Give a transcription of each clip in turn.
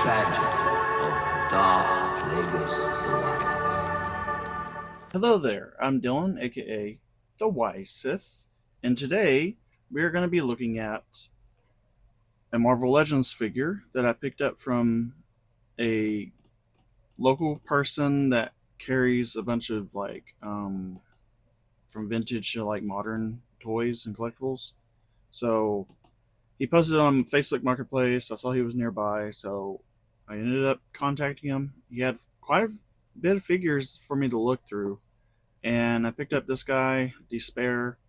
tragedy of Darth Plagueis the Wise. Hello there, I'm Dylan, aka the Wise Sith, and today we are going to be looking at a Marvel Legends figure that I picked up from a local person that carries a bunch of from vintage to like modern toys and collectibles. So he posted on Facebook Marketplace. I saw he was nearby, so I ended up contacting him. He had quite a bit of figures for me to look through, and I picked up this guy, Despair,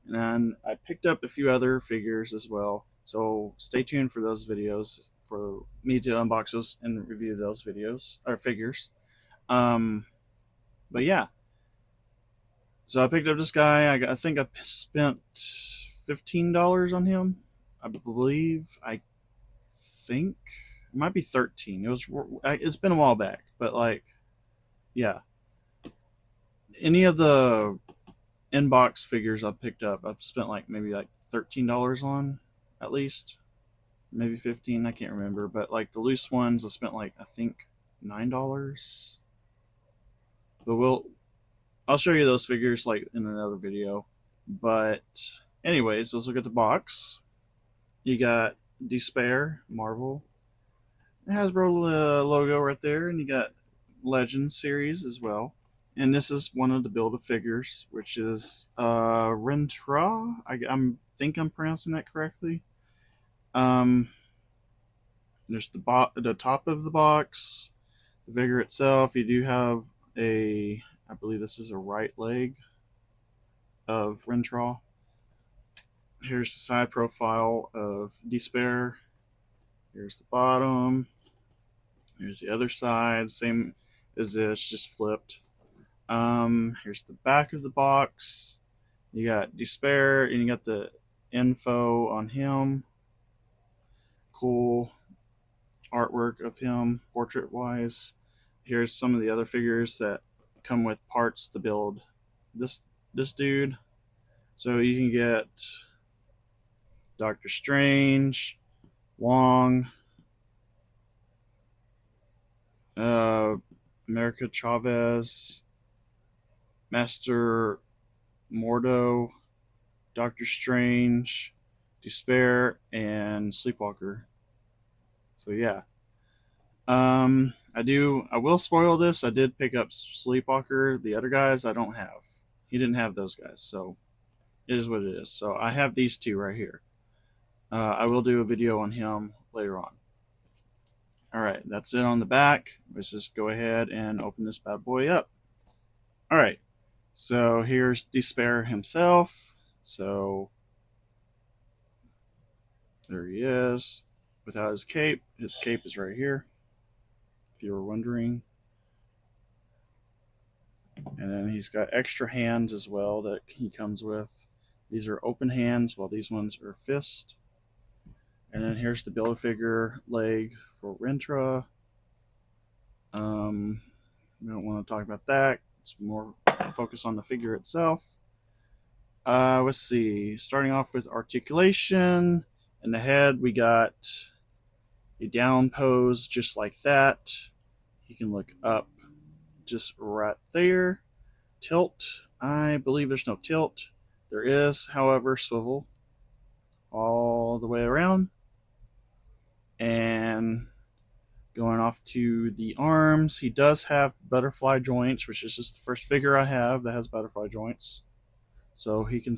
and then I picked up a few other figures as well. So stay tuned for those videos for me to unbox those and review those videos or figures. Um, but yeah, so I picked up this guy. I think I spent $15 on him. I believe. I think it might be 13. It's been a while back, but like yeah, any of the inbox figures I picked up, I've spent like maybe like $13 on, at least, maybe 15. I can't remember, but like the loose ones, I spent like I think $9. But I'll show you those figures like in another video. But anyways, let's look at the box. You got Despair, Marvel, Hasbro logo right there, and you got Legends series as well. And this is one of the build a figures, which is Rentra. Think I'm pronouncing that correctly. Um, there's the top of the box, the figure itself. You do have I believe this is a right leg of Rentra. Here's the side profile of Despair. Here's the bottom. Here's the other side, same as this, just flipped. Here's the back of the box. You got Despair, and you got the info on him. Cool artwork of him, portrait wise. Here's some of the other figures that come with parts to build this dude. So you can get Doctor Strange, Wong, uh, America Chavez, Master Mordo, Doctor Strange, Despair, and Sleepwalker. So yeah. I will spoil this. I did pick up Sleepwalker. The other guys I don't have. He didn't have those guys, so it is what it is. So I have these two right here. I will do a video on him later on. Alright, that's it on the back. Let's just go ahead and open this bad boy up. Alright, so here's Despair himself. So there he is without his cape. His cape is right here, if you were wondering. And then he's got extra hands as well that he comes with. These are open hands, while these ones are fist. And then here's the Build-A-Figure leg for Rentra. We don't want to talk about that. It's more focus on the figure itself. Let's see. Starting off with articulation. In the head, we got a down pose just like that. You can look up just right there. Tilt. I believe there's no tilt. There is, however, swivel all the way around. And going off to the arms, he does have butterfly joints, which is just the first figure I have that has butterfly joints. So he can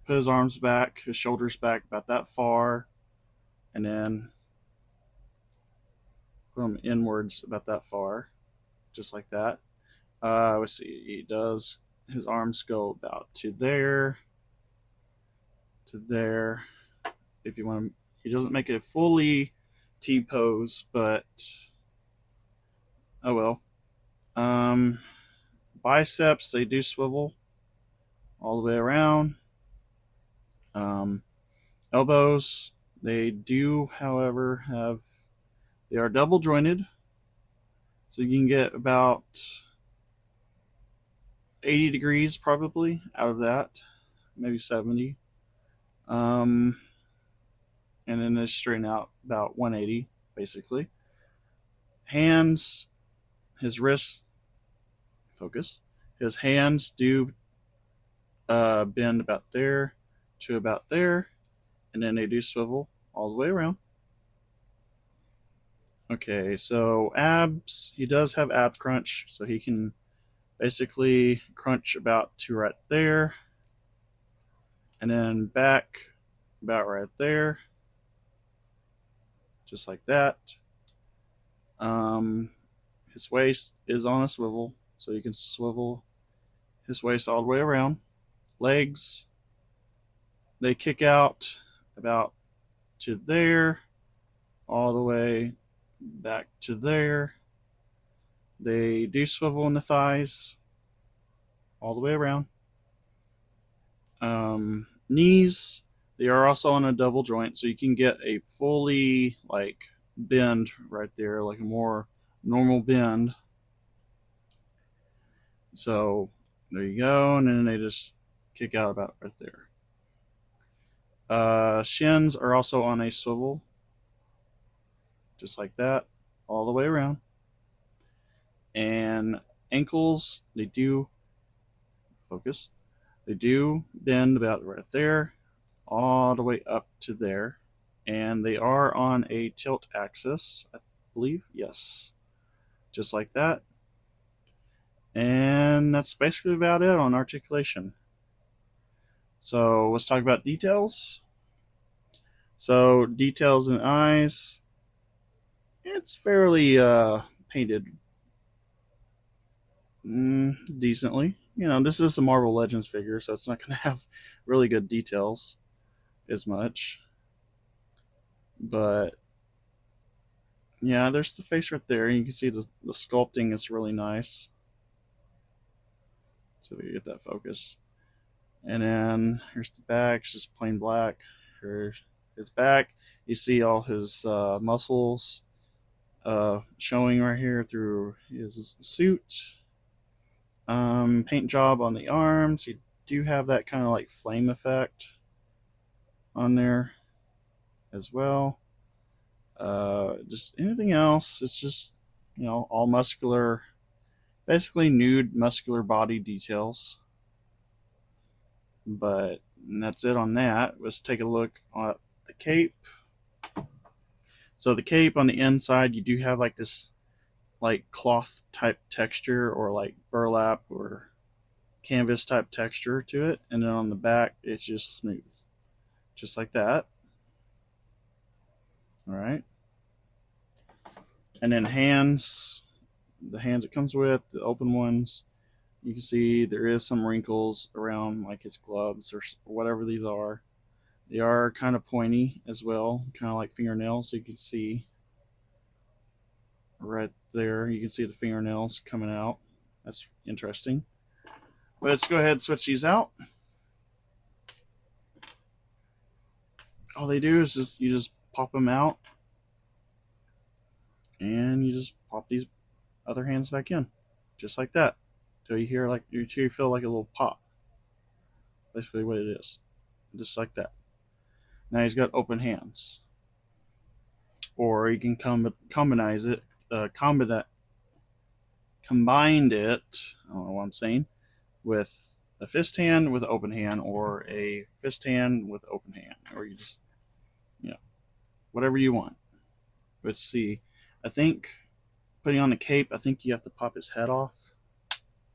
put his arms back, his shoulders back about that far, and then put them inwards about that far, just like that. Let's see, he does, his arms go about to there, to there. If you want to, he doesn't make it fully T pose, but oh well. Biceps, they do swivel all the way around. Elbows, they do, however, they are double jointed, so you can get about 80 degrees probably out of that, maybe 70. and then they straighten out about 180 basically. Hands, his wrists, focus. His hands do bend about there to about there, and then they do swivel all the way around. Okay, so abs, he does have ab crunch, so he can basically crunch about to right there, and then back about right there, just like that. His waist is on a swivel, so you can swivel his waist all the way around. Legs, they kick out about to there, all the way back to there. They do swivel in the thighs, all the way around. Knees, they are also on a double joint, so you can get a fully like bend right there, like a more normal bend. So there you go, and then they just kick out about right there. Shins are also on a swivel, just like that, all the way around. And ankles, they do focus. They do bend about right there, all the way up to there. And they are on a tilt axis, I believe. Yes. Just like that. And that's basically about it on articulation. So let's talk about details. So details in eyes, it's fairly painted decently. You know, this is a Marvel Legends figure, so it's not going to have really good details as much. But yeah, there's the face right there. You can see the sculpting is really nice. So we get that focus. And then here's the back, it's just plain black. Here's his back. You see all his muscles showing right here through his suit. Paint job on the arms. You do have that kind of like flame effect on there as well. Just anything else, it's just, you know, all muscular, basically nude muscular body details. But that's it on that. Let's take a look at the cape. So the cape on the inside, you do have like this like cloth type texture or like burlap or canvas type texture to it, and then on the back it's just smooth, just like that. All right. And then hands, the hands it comes with, the open ones, you can see there is some wrinkles around like his gloves or whatever these are. They are kind of pointy as well, kind of like fingernails. So you can see right there, you can see the fingernails coming out. That's interesting. But let's go ahead and switch these out. All they do is just you just pop them out, and you just pop these other hands back in, just like that, till you hear like you feel like a little pop. Basically, what it is, just like that. Now he's got open hands, or you can combinize it, combined it. I don't know what I'm saying, with a fist hand with an open hand, or a fist hand with open hand, or you just, you know, whatever you want. Let's see. I think putting on the cape, I think you have to pop his head off,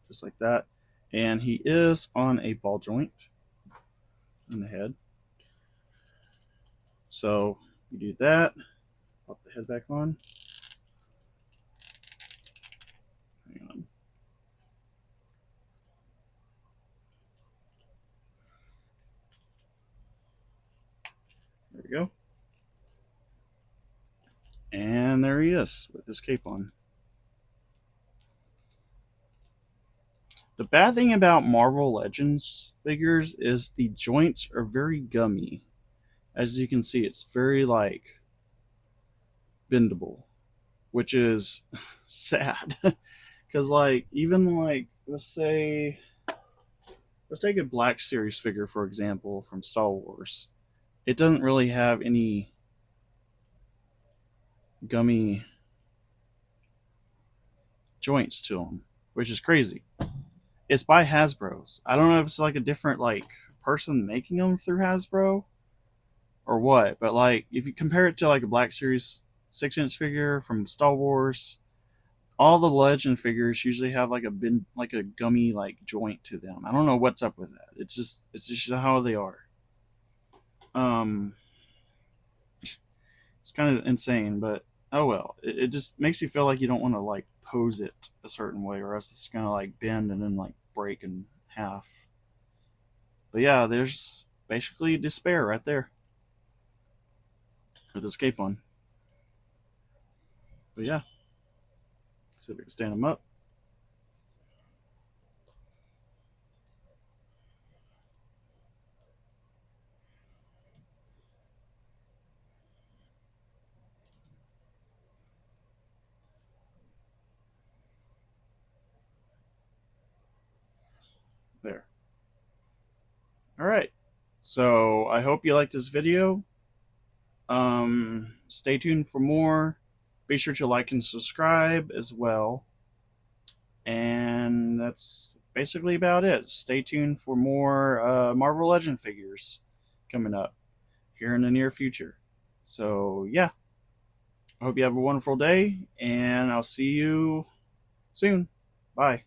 just like that. And he is on a ball joint in the head. So you do that, pop the head back on. Hang on. There we go. And there he is with his cape on. The bad thing about Marvel Legends figures is the joints are very gummy. As you can see, it's very like bendable, which is sad. Because like even like let's take a Black Series figure for example from Star Wars. It doesn't really have any gummy joints to them, which is crazy. It's by Hasbro's. I don't know if it's like a different like person making them through Hasbro or what, but like if you compare it to like a Black Series 6-inch figure from Star Wars, all the Legend figures usually have like a gummy like joint to them. I don't know what's up with that. It's just how they are. Um, it's kind of insane, but oh well. It just makes you feel like you don't want to like pose it a certain way, or else it's gonna like bend and then like break in half. But yeah, there's basically despair right there with escape on. But yeah, see if we can stand them up. There. All right. So I hope you liked this video. Stay tuned for more. Be sure to like and subscribe as well. And that's basically about it. Stay tuned for more Marvel Legend figures coming up here in the near future. So, yeah, I hope you have a wonderful day, and I'll see you soon. Bye.